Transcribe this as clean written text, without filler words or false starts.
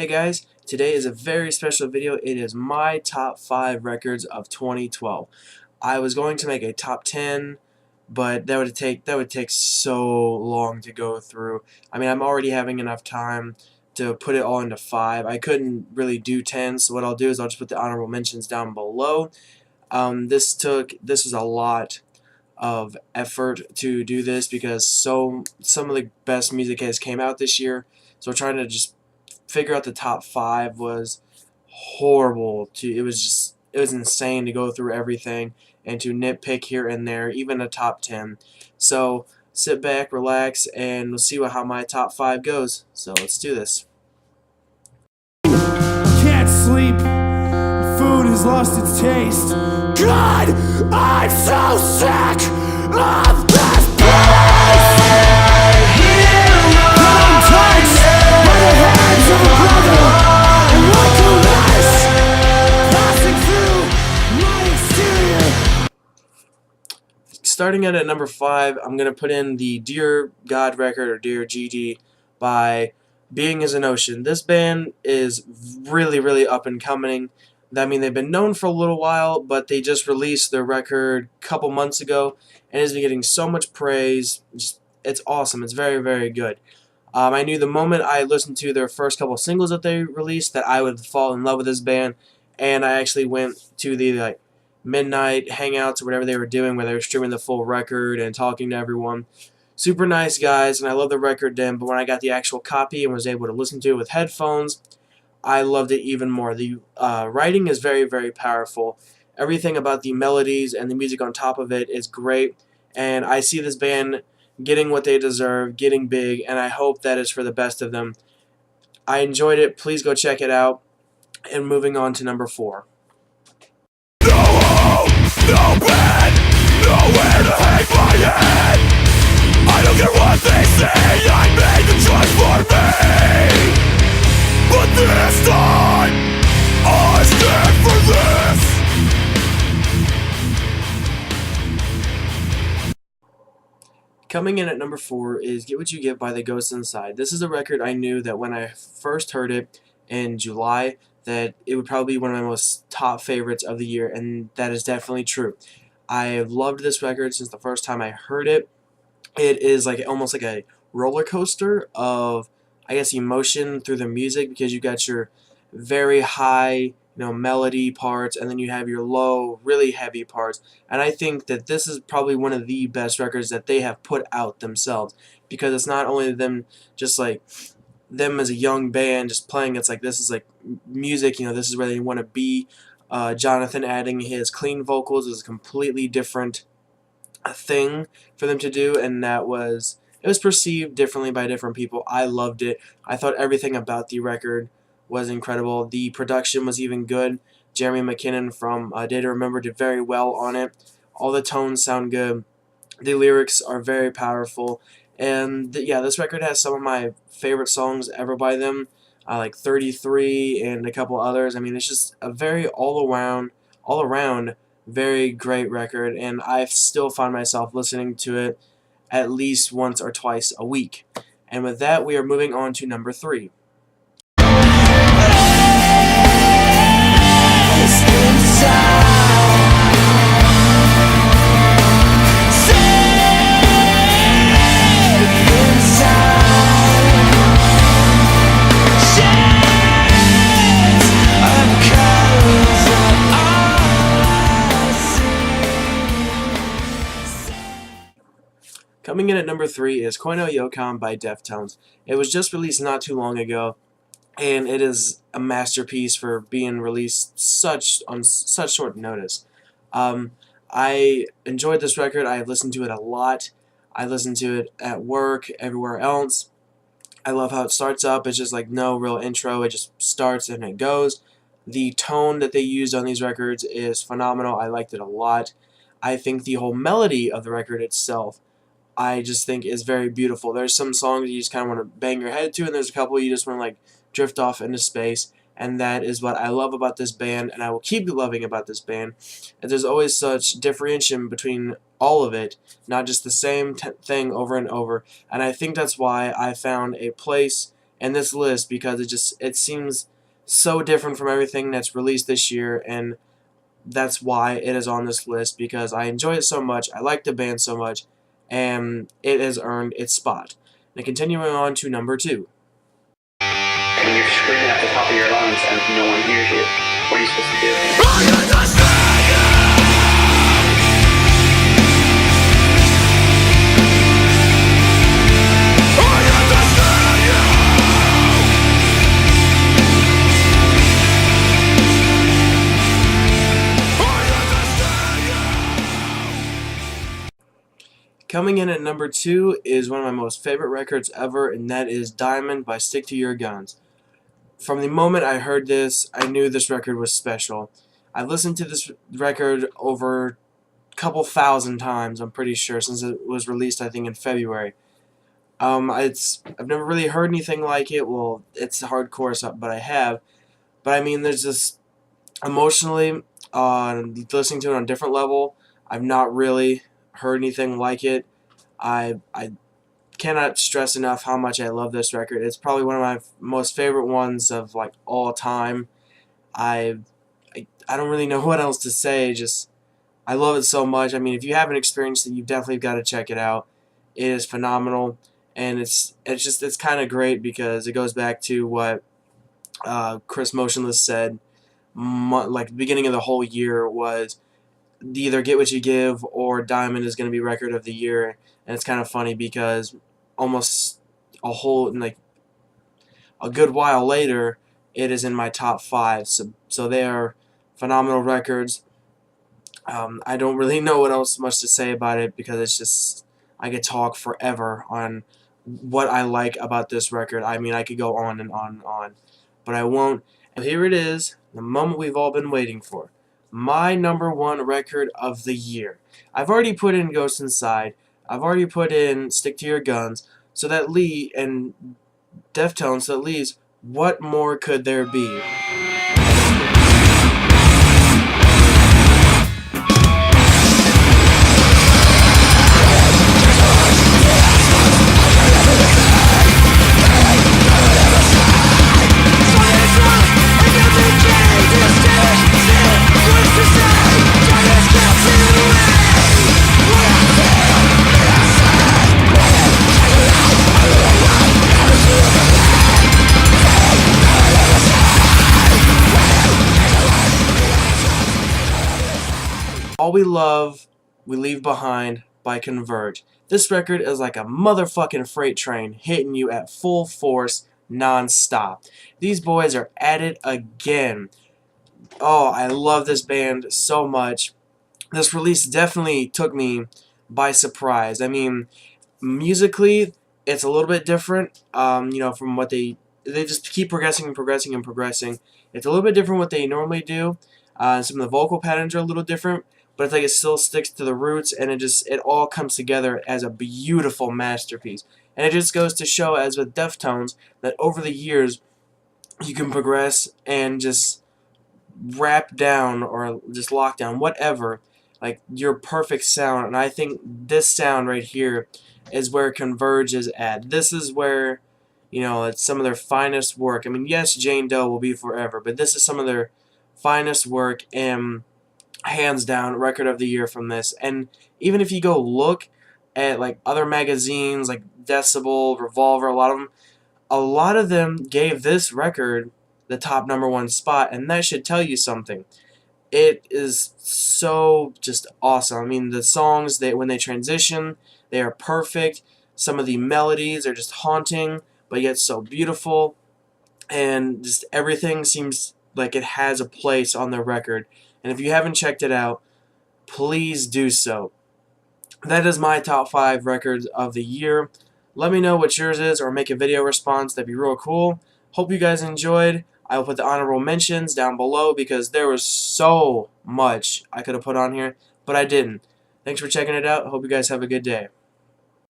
Hey guys, today is a very special video. It is my top 5 records of 2012. I was going to make a top 10, but that would take so long to go through. I mean, I'm already having enough time to put it all into 5. I couldn't really do 10, so what I'll do is I'll just put the honorable mentions down below. This was a lot of effort to do this because some of the best music has came out this year. So trying to just figure out the top 5 was horrible. It was insane to go through everything and to nitpick here and there, even a top 10. So sit back, relax, and we'll see how my top 5 goes. So let's do this. Can't sleep, food has lost its taste. God, I'm so sick of this place. I'm touched by the hands of a brother, and like a lash passing through my exterior. Starting at number 5, I'm going to put in the Dear God record, or Dear GD, by Being as an Ocean. This band is really up and coming. I mean, they've been known for a little while, but they just released their record a couple months ago, and it's been getting so much praise. It's awesome. It's very good. I knew the moment I listened to their first couple singles that they released that I would fall in love with this band, and I actually went to the midnight hangouts or whatever they were doing, where they were streaming the full record and talking to everyone. Super nice guys, and I love the record then, but when I got the actual copy and was able to listen to it with headphones, I loved it even more. The writing is very powerful. Everything about the melodies and the music on top of it is great, and I see this band getting what they deserve, getting big, and I hope that is for the best of them. I enjoyed it. Please go check it out. And moving on to number 4. No home, no bed, nowhere to hang my head. I don't care what they say, I made the choice for me. But this time, I stand for this. Coming in at number 4 is Get What You Get by The Ghost Inside. This is a record I knew that when I first heard it in July, that it would probably be one of my most top favorites of the year, and that is definitely true. I have loved this record since the first time I heard it. It is almost like a roller coaster of, I guess, emotion through the music, because you got your very high, melody parts, and then you have your low, really heavy parts. And I think that this is probably one of the best records that they have put out themselves, because it's not only them just them as a young band just playing. It's this is music, this is where they want to be. Jonathan adding his clean vocals is a completely different thing for them to do, and it was perceived differently by different people. I loved it. I thought everything about the record was incredible. The production was even good. Jeremy McKinnon from Day to Remember did very well on it. All the tones sound good. The lyrics are very powerful. And yeah, this record has some of my favorite songs ever by them. Like 33 and a couple others. I mean, it's just a very all around very great record, and I still find myself listening to it at least once or twice a week. And with that, we are moving on to number 3. Coming in at number 3 is Koino Yokon by Deftones. It was just released not too long ago, and it is a masterpiece for being released on such short notice. I enjoyed this record. I have listened to it a lot. I listened to it at work, everywhere else. I love how it starts up. It's just no real intro. It just starts and it goes. The tone that they used on these records is phenomenal. I liked it a lot. I think the whole melody of the record itself, I just think is very beautiful. There's some songs you just kind of want to bang your head to, and there's a couple you just want to drift off into space, and that is what I love about this band, and I will keep loving about this band. And there's always such differentiation between all of it, not just the same thing over and over, and I think that's why I found a place in this list because it seems so different from everything that's released this year, and that's why it is on this list, because I enjoy it so much, I like the band so much, and it has earned its spot. Now continuing on to number 2. And you're screaming at the top of your lungs and no one hears you. What are you supposed to do? Coming in at number 2 is one of my most favorite records ever, and that is Diamond by Stick to Your Guns. From the moment I heard this, I knew this record was special. I've listened to this record over a couple thousand times, I'm pretty sure, since it was released, I think, in February. I've never really heard anything like it. Well, it's hardcore, but I have. But I mean, there's this emotionally, listening to it on a different level. I've not really heard anything like it. I cannot stress enough how much I love this record. It's probably one of my most favorite ones of like all time. I don't really know what else to say. Just I love it so much. I mean, if you haven't experienced it, you've definitely got to check it out. It is phenomenal, and it's kind of great because it goes back to what Chris Motionless said. Like the beginning of the whole year was either Get What You Give or Diamond is going to be record of the year, and it's kind of funny because almost like a good while later, it is in my top 5. So they are phenomenal records. I don't really know what else much to say about it because it's just I could talk forever on what I like about this record. I mean, I could go on and on and on, but I won't. And here it is, the moment we've all been waiting for. My number 1 record of the year. I've already put in Ghost Inside. I've already put in Stick to Your Guns. So that and Deftones, so that leaves, what more could there be? All We Love, We Leave Behind by Converge. This record is like a motherfucking freight train hitting you at full force, non-stop. These boys are at it again. Oh, I love this band so much. This release definitely took me by surprise. I mean, musically, it's a little bit different, from what they just keep progressing and progressing and progressing. It's a little bit different what they normally do. Some of the vocal patterns are a little different, but it's like it still sticks to the roots, and it all comes together as a beautiful masterpiece. And it just goes to show, as with Deftones, that over the years you can progress and just wrap down or just lock down whatever, like your perfect sound. And I think this sound right here is where Converge is at. This is where, it's some of their finest work. I mean, yes, Jane Doe will be forever, but this is some of their finest work, and hands down record of the year from this. And even if you go look at like other magazines like Decibel, Revolver, a lot of them gave this record the top number 1 spot, and that should tell you something. It is so just awesome. I mean, the songs, when they transition, they are perfect. Some of the melodies are just haunting, but yet so beautiful, and just everything seems like it has a place on the record. And if you haven't checked it out, please do so. That is my top 5 records of the year. Let me know what yours is, or make a video response. That'd be real cool. Hope you guys enjoyed. I will put the honorable mentions down below because there was so much I could have put on here, but I didn't. Thanks for checking it out. Hope you guys have a good day.